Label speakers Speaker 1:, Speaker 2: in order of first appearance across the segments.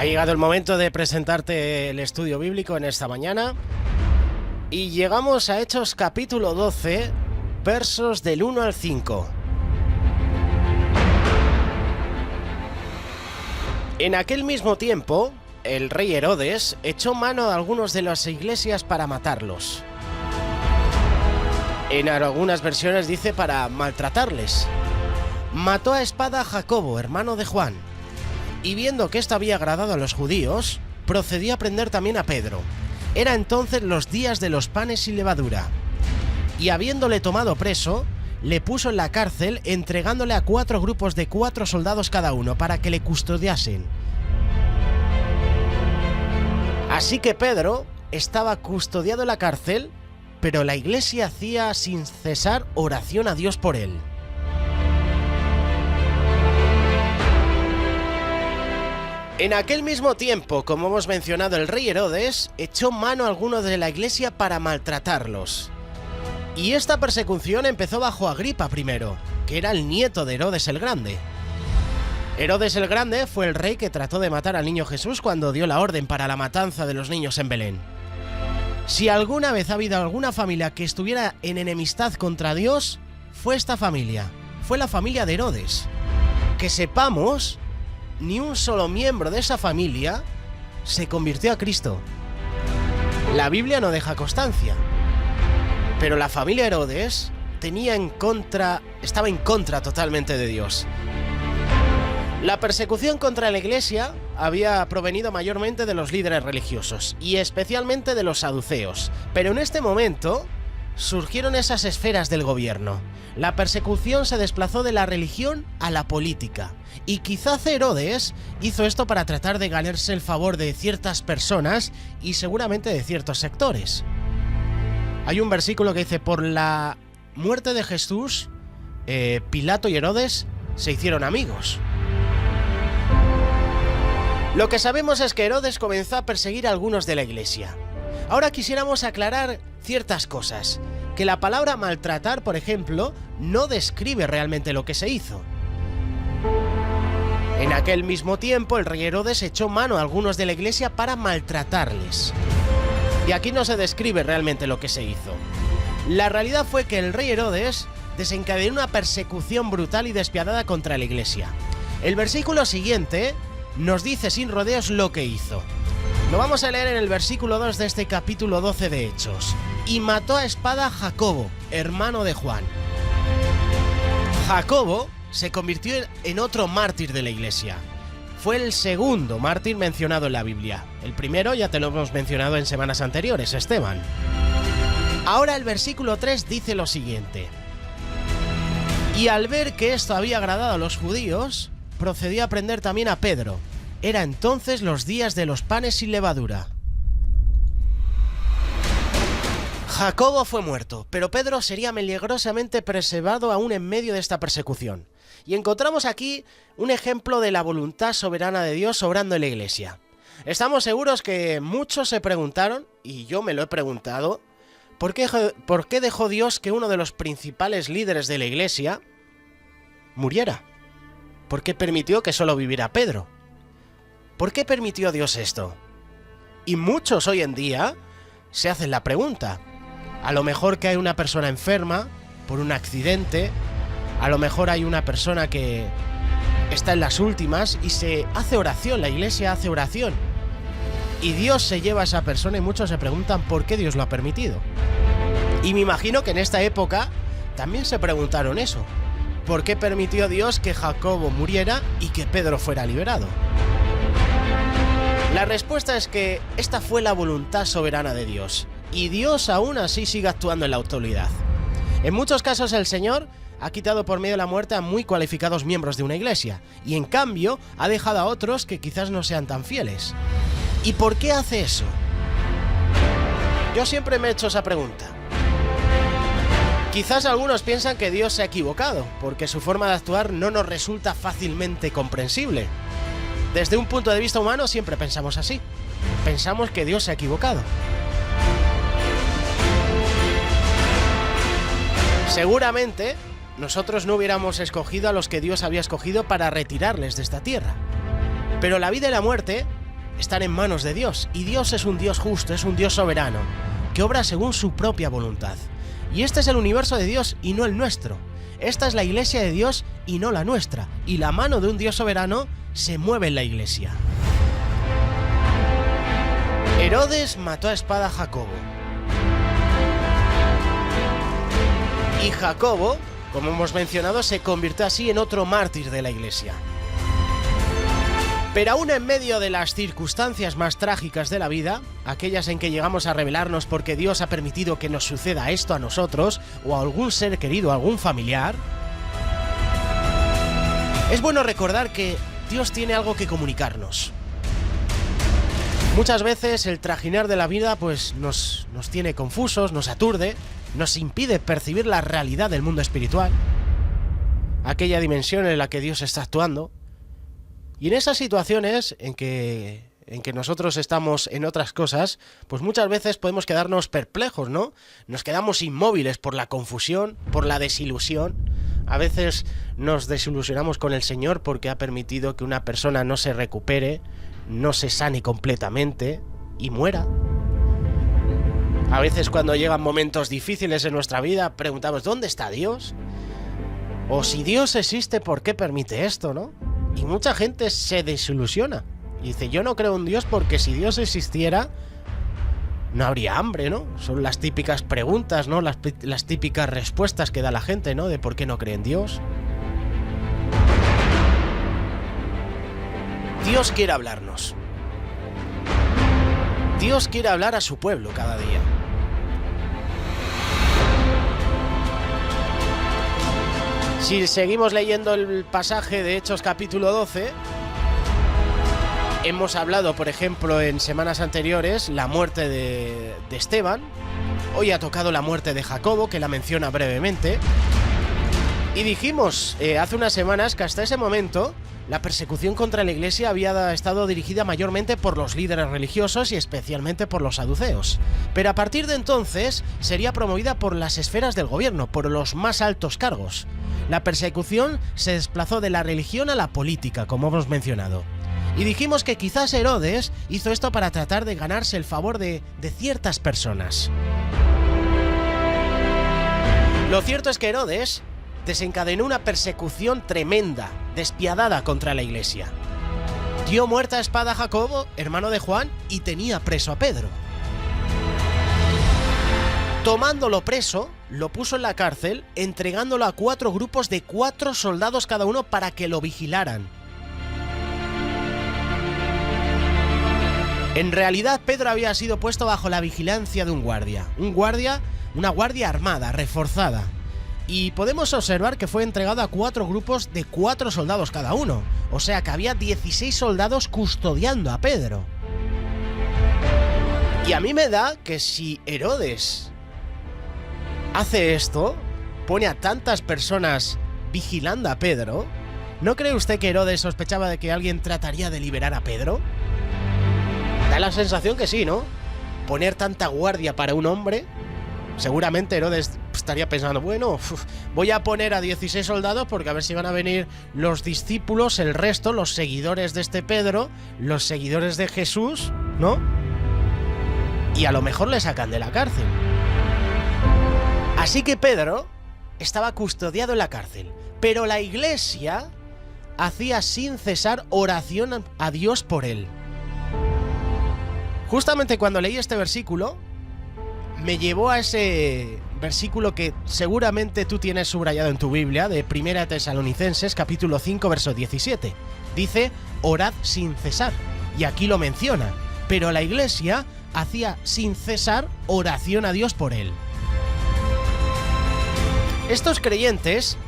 Speaker 1: llegado el momento de presentarte el estudio bíblico en esta mañana y llegamos a Hechos capítulo 12, versos del 1 al 5. En aquel mismo tiempo, el rey Herodes echó mano a algunos de las iglesias para matarlos. En algunas versiones dice para maltratarles. Mató a espada a Jacobo, hermano de Juan, y viendo que esto había agradado a los judíos, procedió a prender también a Pedro. Era entonces los días de los panes sin levadura. Y habiéndole tomado preso, le puso en la cárcel, entregándole a 4 grupos de 4 soldados cada uno, para que le custodiasen. Así que Pedro estaba custodiado en la cárcel, pero la iglesia hacía sin cesar oración a Dios por él. En aquel mismo tiempo, como hemos mencionado, el rey Herodes echó mano a algunos de la iglesia para maltratarlos. Y esta persecución empezó bajo Agripa I, que era el nieto de Herodes el Grande. Herodes el Grande fue el rey que trató de matar al niño Jesús cuando dio la orden para la matanza de los niños en Belén. Si alguna vez ha habido alguna familia que estuviera en enemistad contra Dios, fue esta familia. Fue la familia de Herodes. Que sepamos, ni un solo miembro de esa familia se convirtió a Cristo. La Biblia no deja constancia. Pero la familia Herodes estaba en contra totalmente de Dios. La persecución contra la iglesia había provenido mayormente de los líderes religiosos y especialmente de los saduceos, pero en este momento surgieron esas esferas del gobierno. La persecución se desplazó de la religión a la política, y quizás Herodes hizo esto para tratar de ganarse el favor de ciertas personas y seguramente de ciertos sectores. Hay un versículo que dice: por la muerte de Jesús, Pilato y Herodes se hicieron amigos. Lo que sabemos es que Herodes comenzó a perseguir a algunos de la iglesia. Ahora quisiéramos aclarar ciertas cosas. Que la palabra maltratar, por ejemplo, no describe realmente lo que se hizo. En aquel mismo tiempo, el rey Herodes echó mano a algunos de la iglesia para maltratarles. Y aquí no se describe realmente lo que se hizo. La realidad fue que el rey Herodes desencadenó una persecución brutal y despiadada contra la iglesia. El versículo siguiente nos dice sin rodeos lo que hizo. Lo vamos a leer en el versículo 2 de este capítulo 12 de Hechos. Y mató a espada a Jacobo, hermano de Juan. Jacobo se convirtió en otro mártir de la iglesia. Fue el segundo mártir mencionado en la Biblia. El primero ya te lo hemos mencionado en semanas anteriores, Esteban. Ahora el versículo 3 dice lo siguiente: y al ver que esto había agradado a los judíos, procedió a prender también a Pedro. Era entonces los días de los panes sin levadura. Jacobo fue muerto, pero Pedro sería milagrosamente preservado aún en medio de esta persecución. Y encontramos aquí un ejemplo de la voluntad soberana de Dios obrando en la iglesia. Estamos seguros que muchos se preguntaron, y yo me lo he preguntado, ¿por qué dejó Dios que uno de los principales líderes de la iglesia muriera? ¿Por qué permitió que solo viviera Pedro? ¿Por qué permitió Dios esto? Y muchos hoy en día se hacen la pregunta. A lo mejor que hay una persona enferma por un accidente, a lo mejor hay una persona que está en las últimas y se hace oración, la iglesia hace oración. Y Dios se lleva a esa persona y muchos se preguntan por qué Dios lo ha permitido. Y me imagino que en esta época también se preguntaron eso. ¿Por qué permitió Dios que Jacobo muriera y que Pedro fuera liberado? La respuesta es que esta fue la voluntad soberana de Dios, y Dios aún así sigue actuando en la autoridad. En muchos casos el Señor ha quitado por medio de la muerte a muy cualificados miembros de una iglesia, y en cambio ha dejado a otros que quizás no sean tan fieles. ¿Y por qué hace eso? Yo siempre me he hecho esa pregunta. Quizás algunos piensan que Dios se ha equivocado, porque su forma de actuar no nos resulta fácilmente comprensible. Desde un punto de vista humano siempre pensamos así. Pensamos que Dios se ha equivocado. Seguramente nosotros no hubiéramos escogido a los que Dios había escogido para retirarles de esta tierra. Pero la vida y la muerte están en manos de Dios, y Dios es un Dios justo, es un Dios soberano, que obra según su propia voluntad. Y este es el universo de Dios y no el nuestro. Esta es la iglesia de Dios y no la nuestra, y la mano de un Dios soberano se mueve en la iglesia. Herodes mató a espada a Jacobo. Y Jacobo, como hemos mencionado, se convirtió así en otro mártir de la iglesia. Pero aún en medio de las circunstancias más trágicas de la vida, aquellas en que llegamos a rebelarnos porque Dios ha permitido que nos suceda esto a nosotros o a algún ser querido, a algún familiar, es bueno recordar que Dios tiene algo que comunicarnos. Muchas veces el trajinar de la vida pues nos tiene confusos, nos aturde, nos impide percibir la realidad del mundo espiritual, aquella dimensión en la que Dios está actuando. Y en esas situaciones en que nosotros estamos en otras cosas, pues muchas veces podemos quedarnos perplejos, ¿no? Nos quedamos inmóviles por la confusión, por la desilusión. A veces nos desilusionamos con el Señor porque ha permitido que una persona no se recupere, no se sane completamente y muera. A veces cuando llegan momentos difíciles en nuestra vida preguntamos, ¿dónde está Dios? O si Dios existe, ¿por qué permite esto, no? Y mucha gente se desilusiona y dice, yo no creo en Dios porque si Dios existiera no habría hambre, ¿no? Son las típicas preguntas, ¿no? Las típicas respuestas que da la gente, ¿no? De por qué no cree en Dios. Dios quiere hablarnos. Dios quiere hablar a su pueblo cada día. Si seguimos leyendo el pasaje de Hechos capítulo 12, hemos hablado, por ejemplo, en semanas anteriores, la muerte de Esteban. Hoy ha tocado la muerte de Jacobo, que la menciona brevemente. Y dijimos hace unas semanas que hasta ese momento la persecución contra la iglesia había estado dirigida mayormente por los líderes religiosos y especialmente por los saduceos. Pero a partir de entonces sería promovida por las esferas del gobierno, por los más altos cargos. La persecución se desplazó de la religión a la política, como hemos mencionado. Y dijimos que quizás Herodes hizo esto para tratar de ganarse el favor de ciertas personas. Lo cierto es que Herodes desencadenó una persecución tremenda, despiadada contra la iglesia. Dio muerte a espada a Jacobo, hermano de Juan, y tenía preso a Pedro. Tomándolo preso, lo puso en la cárcel, entregándolo a 4 grupos de 4 soldados cada uno para que lo vigilaran. En realidad, Pedro había sido puesto bajo la vigilancia de una guardia armada, reforzada. Y podemos observar que fue entregado a 4 grupos de 4 soldados cada uno. O sea que había 16 soldados custodiando a Pedro. Y a mí me da que si Herodes hace esto, pone a tantas personas vigilando a Pedro, ¿no cree usted que Herodes sospechaba de que alguien trataría de liberar a Pedro? Da la sensación que sí, ¿no? Poner tanta guardia para un hombre. Seguramente Herodes estaría pensando, bueno, voy a poner a 16 soldados porque a ver si van a venir los discípulos, el resto, los seguidores de este Pedro, los seguidores de Jesús, ¿no? Y a lo mejor le sacan de la cárcel. Así que Pedro estaba custodiado en la cárcel, pero la iglesia hacía sin cesar oración a Dios por él. Justamente cuando leí este versículo, me llevó a ese versículo que seguramente tú tienes subrayado en tu Biblia, de 1 Tesalonicenses, capítulo 5, verso 17. Dice, orad sin cesar. Y aquí lo menciona. Pero la iglesia hacía sin cesar oración a Dios por él. Estos creyentes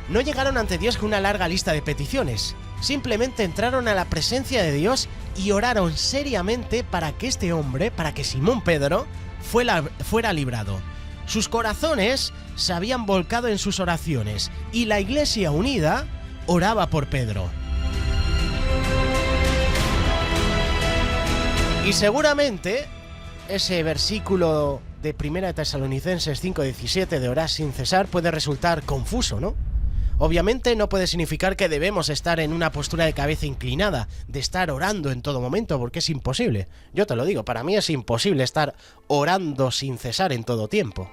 Speaker 1: no llegaron ante Dios con una larga lista de peticiones. Simplemente entraron a la presencia de Dios y oraron seriamente para que este hombre, para que Simón Pedro, fuera librado. Sus corazones se habían volcado en sus oraciones y la iglesia unida oraba por Pedro. Y seguramente ese versículo de 1 Tesalonicenses 5:17 de orar sin cesar puede resultar confuso, ¿no? Obviamente no puede significar que debemos estar en una postura de cabeza inclinada, de estar orando en todo momento, porque es imposible. Yo te lo digo, para mí es imposible estar orando sin cesar en todo tiempo.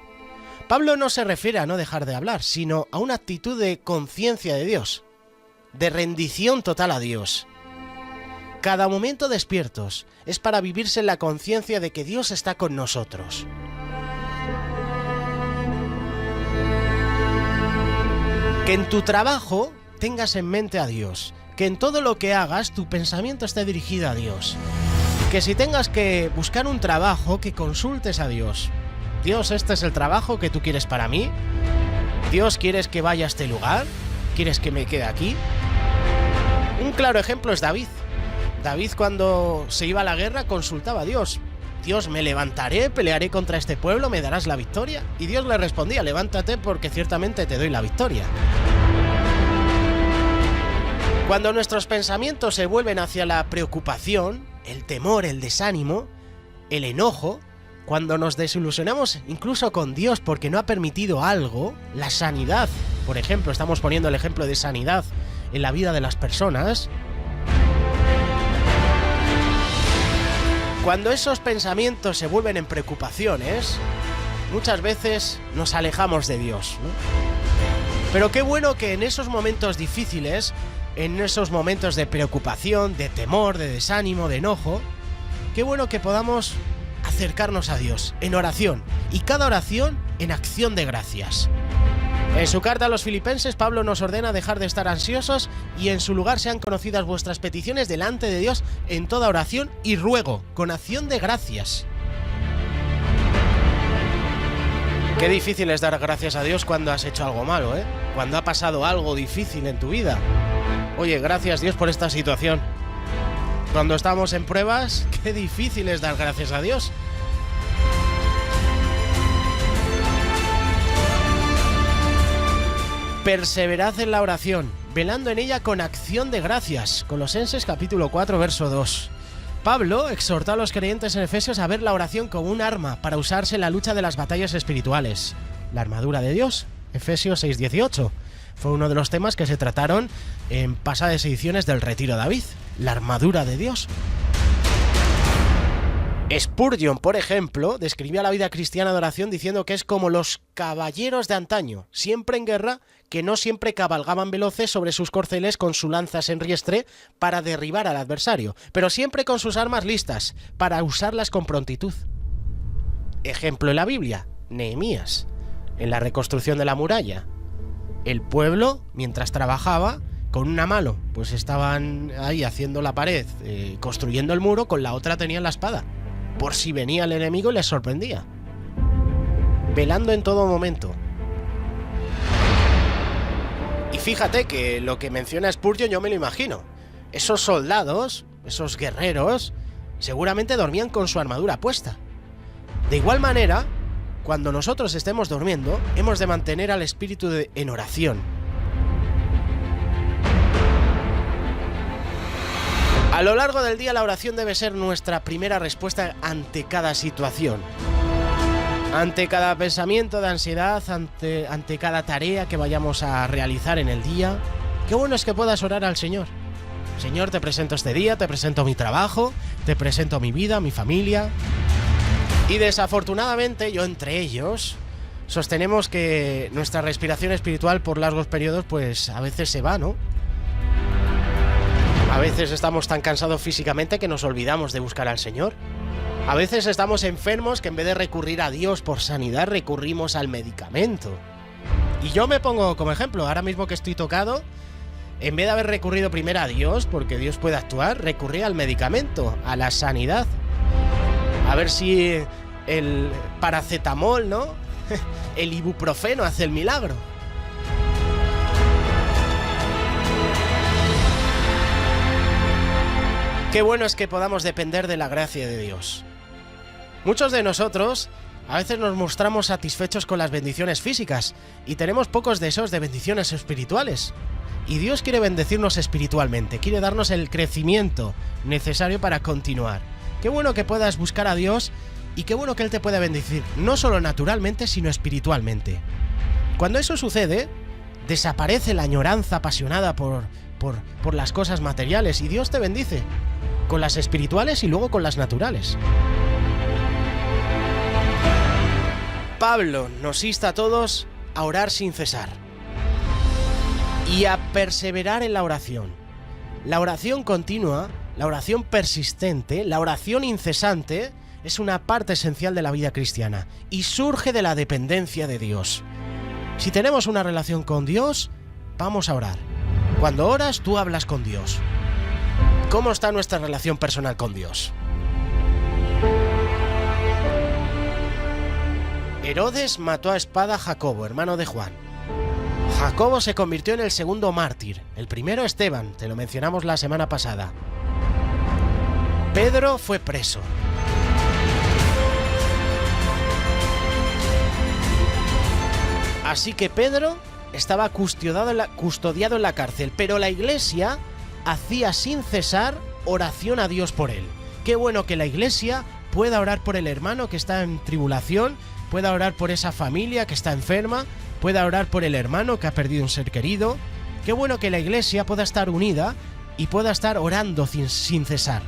Speaker 1: Pablo no se refiere a no dejar de hablar, sino a una actitud de conciencia de Dios, de rendición total a Dios. Cada momento despiertos es para vivirse en la conciencia de que Dios está con nosotros. Que en tu trabajo tengas en mente a Dios, que en todo lo que hagas tu pensamiento esté dirigido a Dios, que si tengas que buscar un trabajo, que consultes a Dios. Dios, ¿este es el trabajo que tú quieres para mí? Dios, ¿quieres que vaya a este lugar? ¿Quieres que me quede aquí? Un claro ejemplo es David. David, cuando se iba a la guerra, consultaba a Dios. Dios, me levantaré, pelearé contra este pueblo, ¿me darás la victoria? Y Dios le respondía, levántate porque ciertamente te doy la victoria. Cuando nuestros pensamientos se vuelven hacia la preocupación, el temor, el desánimo, el enojo, cuando nos desilusionamos incluso con Dios porque no ha permitido algo, la sanidad, por ejemplo, estamos poniendo el ejemplo de sanidad en la vida de las personas. Cuando esos pensamientos se vuelven en preocupaciones, muchas veces nos alejamos de Dios, ¿no? Pero qué bueno que en esos momentos difíciles, en esos momentos de preocupación, de temor, de desánimo, de enojo, qué bueno que podamos acercarnos a Dios en oración, y cada oración en acción de gracias. En su carta a los Filipenses, Pablo nos ordena dejar de estar ansiosos y en su lugar sean conocidas vuestras peticiones delante de Dios en toda oración y ruego, con acción de gracias. Qué difícil es dar gracias a Dios cuando has hecho algo malo, ¿eh? Cuando ha pasado algo difícil en tu vida. Oye, gracias Dios por esta situación. Cuando estamos en pruebas, qué difícil es dar gracias a Dios. Perseverad en la oración, velando en ella con acción de gracias. Colosenses capítulo 4, verso 2. Pablo exhortó a los creyentes en Efesios a ver la oración como un arma para usarse en la lucha de las batallas espirituales. La armadura de Dios, Efesios 6:18. Fue uno de los temas que se trataron en pasadas ediciones del Retiro David, la armadura de Dios. Spurgeon, por ejemplo, describía la vida cristiana de oración diciendo que es como los caballeros de antaño, siempre en guerra, que no siempre cabalgaban veloces sobre sus corceles con sus lanzas en riestre para derribar al adversario, pero siempre con sus armas listas, para usarlas con prontitud. Ejemplo en la Biblia, Nehemías, en la reconstrucción de la muralla. El pueblo, mientras trabajaba, con una mano, pues estaban ahí haciendo la pared, construyendo el muro, con la otra tenían la espada, por si venía el enemigo y les sorprendía. Velando en todo momento. Y fíjate que lo que menciona Spurgeon yo me lo imagino. Esos soldados, esos guerreros, seguramente dormían con su armadura puesta. De igual manera, cuando nosotros estemos durmiendo, hemos de mantener al espíritu en oración. A lo largo del día la oración debe ser nuestra primera respuesta ante cada situación. Ante cada pensamiento de ansiedad, ante cada tarea que vayamos a realizar en el día. Qué bueno es que puedas orar al Señor. Señor, te presento este día, te presento mi trabajo, te presento mi vida, mi familia. Y desafortunadamente, yo entre ellos, sostenemos que nuestra respiración espiritual por largos periodos, pues a veces se va, ¿no? A veces estamos tan cansados físicamente que nos olvidamos de buscar al Señor. A veces estamos enfermos que en vez de recurrir a Dios por sanidad, recurrimos al medicamento. Y yo me pongo como ejemplo, ahora mismo que estoy tocado, en vez de haber recurrido primero a Dios, porque Dios puede actuar, recurrí al medicamento, a la sanidad. A ver si el paracetamol, ¿no? El ibuprofeno hace el milagro. Qué bueno es que podamos depender de la gracia de Dios. Muchos de nosotros a veces nos mostramos satisfechos con las bendiciones físicas y tenemos pocos deseos de bendiciones espirituales. Y Dios quiere bendecirnos espiritualmente, quiere darnos el crecimiento necesario para continuar. Qué bueno que puedas buscar a Dios y qué bueno que Él te pueda bendecir, no solo naturalmente, sino espiritualmente. Cuando eso sucede, desaparece la añoranza apasionada por las cosas materiales y Dios te bendice con las espirituales y luego con las naturales. Pablo nos insta a todos a orar sin cesar y a perseverar en la oración. La oración continua, la oración persistente, la oración incesante es una parte esencial de la vida cristiana y surge de la dependencia de Dios. Si tenemos una relación con Dios, vamos a orar. Cuando oras, tú hablas con Dios. ¿Cómo está nuestra relación personal con Dios? Herodes mató a espada a Jacobo, hermano de Juan. Jacobo se convirtió en el segundo mártir. El primero Esteban, te lo mencionamos la semana pasada. Pedro fue preso. Así que Pedro estaba custodiado en la cárcel, pero la Iglesia hacía sin cesar oración a Dios por él. Qué bueno que la Iglesia pueda orar por el hermano que está en tribulación, pueda orar por esa familia que está enferma, pueda orar por el hermano que ha perdido un ser querido. Qué bueno que la Iglesia pueda estar unida y pueda estar orando sin cesar.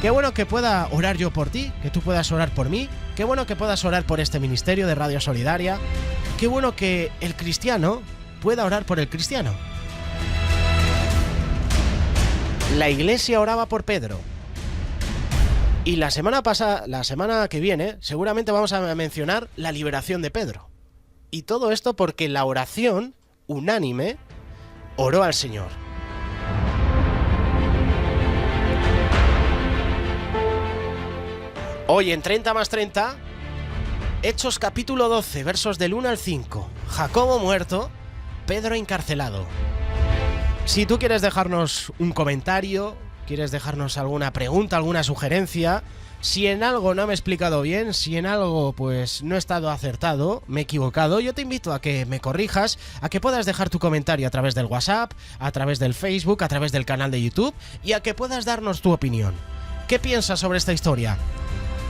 Speaker 1: Qué bueno que pueda orar yo por ti, que tú puedas orar por mí. Qué bueno que puedas orar por este ministerio de Radio Solidaria. Qué bueno que el cristiano pueda orar por el cristiano. La Iglesia oraba por Pedro. Y la semana que viene, seguramente vamos a mencionar la liberación de Pedro. Y todo esto porque la oración unánime oró al Señor. Hoy en 30 más 30, Hechos capítulo 12, versos del 1 al 5. Jacobo muerto, Pedro encarcelado. Si tú quieres dejarnos un comentario, quieres dejarnos alguna pregunta, alguna sugerencia, si en algo no me he explicado bien, si en algo pues no he estado acertado, me he equivocado, yo te invito a que me corrijas, a que puedas dejar tu comentario a través del WhatsApp, a través del Facebook, a través del canal de YouTube y a que puedas darnos tu opinión. ¿Qué piensas sobre esta historia?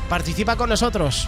Speaker 1: Participa con nosotros.